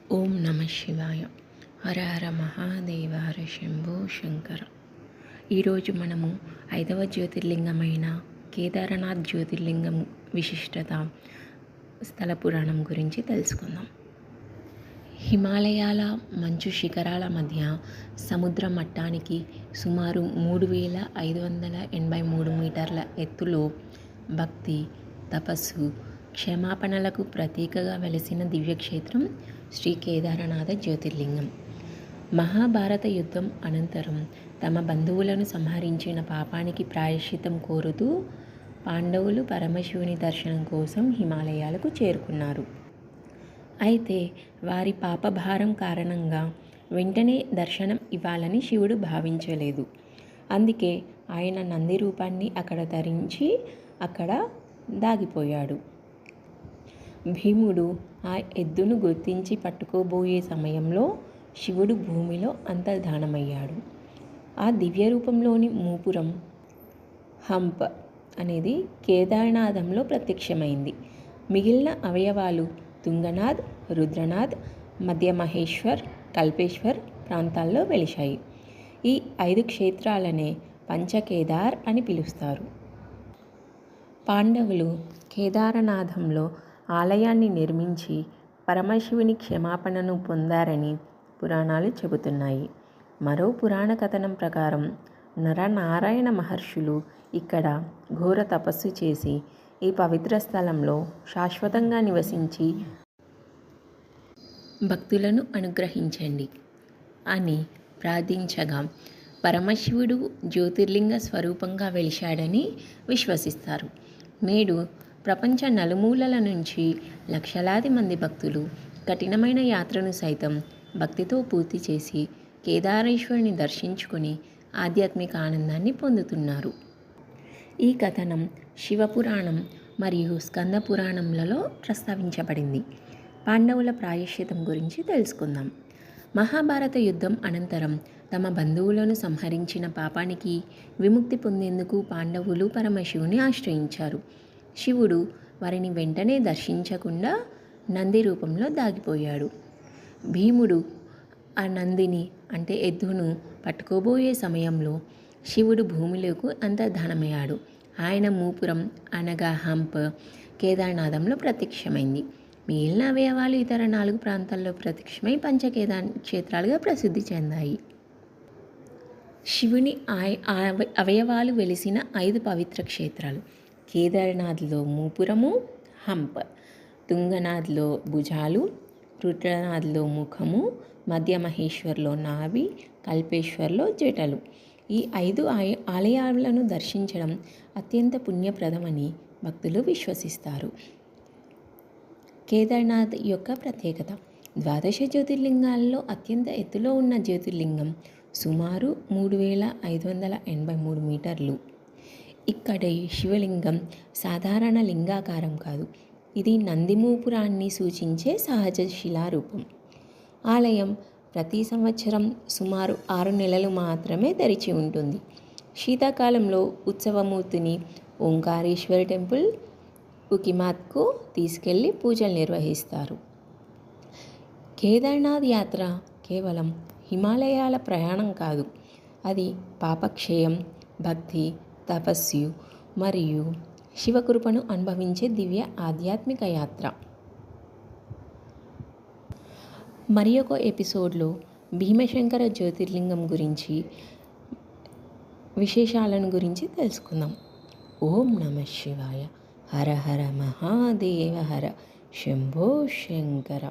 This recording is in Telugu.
ఓం నమ శివాయ. హర హర మహాదేవ, హర శంభో శంకర. ఈరోజు మనము 5వ జ్యోతిర్లింగమైన కేదారనాథ్ జ్యోతిర్లింగం విశిష్టత స్థల పురాణం గురించి తెలుసుకుందాం. హిమాలయాల మంచు శిఖరాల మధ్య సముద్ర మట్టానికి సుమారు 3583 మీటర్ల ఎత్తులో భక్తి, తపస్సు, క్షమాపణలకు ప్రతీకగా వెలసిన దివ్యక్షేత్రం శ్రీ కేదారనాథ జ్యోతిర్లింగం. మహాభారత యుద్ధం అనంతరం తమ బంధువులను సంహరించిన పాపానికి ప్రాయశ్చితం కోరుతూ పాండవులు పరమశివుని దర్శనం కోసం హిమాలయాలకు చేరుకున్నారు. అయితే వారి పాపభారం కారణంగా వెంటనే దర్శనం ఇవ్వాలని శివుడు భావించలేదు. అందుకే ఆయన నంది రూపాన్ని అక్కడ ధరించి అక్కడ దాగిపోయాడు. భీముడు ఆ ఎద్దును గుర్తించి పట్టుకోబోయే సమయంలో శివుడు భూమిలో అంతర్ధానమయ్యాడు. ఆ దివ్య రూపంలోని మూపురం హంప్ అనేది కేదారనాథంలో ప్రత్యక్షమైంది. మిగిలిన అవయవాలు తుంగనాథ్, రుద్రనాథ్, మధ్య మహేశ్వర్, కల్పేశ్వర్ ప్రాంతాల్లో వెలిశాయి. ఈ 5 క్షేత్రాలనే పంచకేదార్ అని పిలుస్తారు. పాండవులు కేదారనాథంలో ఆలయాన్ని నిర్మించి పరమశివుని క్షమాపణను పొందారని పురాణాలు చెబుతున్నాయి. మరో పురాణ కథనం ప్రకారం నరనారాయణ మహర్షులు ఇక్కడ ఘోర తపస్సు చేసి ఈ పవిత్ర స్థలంలో శాశ్వతంగా నివసించి భక్తులను అనుగ్రహించండి అని ప్రార్థించగా పరమశివుడు జ్యోతిర్లింగ స్వరూపంగా వెలిశాడని విశ్వసిస్తారు. నేడు ప్రపంచ నలుమూలల నుంచి లక్షలాది మంది భక్తులు కఠినమైన యాత్రను సైతం భక్తితో పూర్తి చేసి కేదారేశ్వరుని దర్శించుకుని ఆధ్యాత్మిక ఆనందాన్ని పొందుతున్నారు. ఈ కథనం శివపురాణం మరియు స్కంద పురాణంలలో ప్రస్తావించబడింది. పాండవుల ప్రాయశ్చితం గురించి తెలుసుకుందాం. మహాభారత యుద్ధం అనంతరం తమ బంధువులను సంహరించిన పాపానికి విముక్తి పొందేందుకు పాండవులు పరమశివుని ఆశ్రయించారు. శివుడు వారిని వెంటనే దర్శించకుండా నంది రూపంలో దాగిపోయాడు. భీముడు ఆ నందిని అంటే ఎద్దును పట్టుకోబోయే సమయంలో శివుడు భూమిలోకి అంతర్ధానమయ్యాడు. ఆయన మూపురం అనగా హంప్ కేదారనాథంలో ప్రత్యక్షమైంది. మిగిలిన అవయవాలు ఇతర 4 ప్రాంతాల్లో ప్రత్యక్షమై పంచకేదార్ క్షేత్రాలుగా ప్రసిద్ధి చెందాయి. శివుని అవయవాలు వెలిసిన 5 పవిత్ర క్షేత్రాలు: కేదార్నాథ్లో మూపురము, హంప్; తుంగనాథ్లో భుజాలు; రుద్రనాథ్లో ముఖము; మధ్య మహేశ్వర్లో నాభి; కల్పేశ్వర్లో జటలు. ఈ 5 ఆలయాలను దర్శించడం అత్యంత పుణ్యప్రదమని భక్తులు విశ్వసిస్తారు. కేదార్నాథ్ యొక్క ప్రత్యేకత: 12 జ్యోతిర్లింగాల్లో అత్యంత ఎత్తులో ఉన్న జ్యోతిర్లింగం సుమారు 3583 మీటర్లు. ఇక్కడి శివలింగం సాధారణ లింగాకారం కాదు, ఇది నందిమూపురాన్ని సూచించే సహజ శిలారూపం. ఆలయం ప్రతి సంవత్సరం సుమారు 6 నెలలు మాత్రమే తెరిచి ఉంటుంది. శీతాకాలంలో ఉత్సవమూర్తిని ఓంకారేశ్వర్ టెంపుల్ ఉకిమాత్కు తీసుకెళ్లి పూజలు నిర్వహిస్తారు. కేదార్నాథ్ యాత్ర కేవలం హిమాలయాల ప్రయాణం కాదు, అది పాపక్షయం, భక్తి, తపస్సు మరియు శివకృపను అనుభవించే దివ్య ఆధ్యాత్మిక యాత్ర. మరి ఒక ఎపిసోడ్లో భీమశంకర జ్యోతిర్లింగం గురించి విశేషాలను గురించి తెలుసుకుందాం. ఓం నమ శివాయ. హర హర మహాదేవ, హర శంభో శంకర.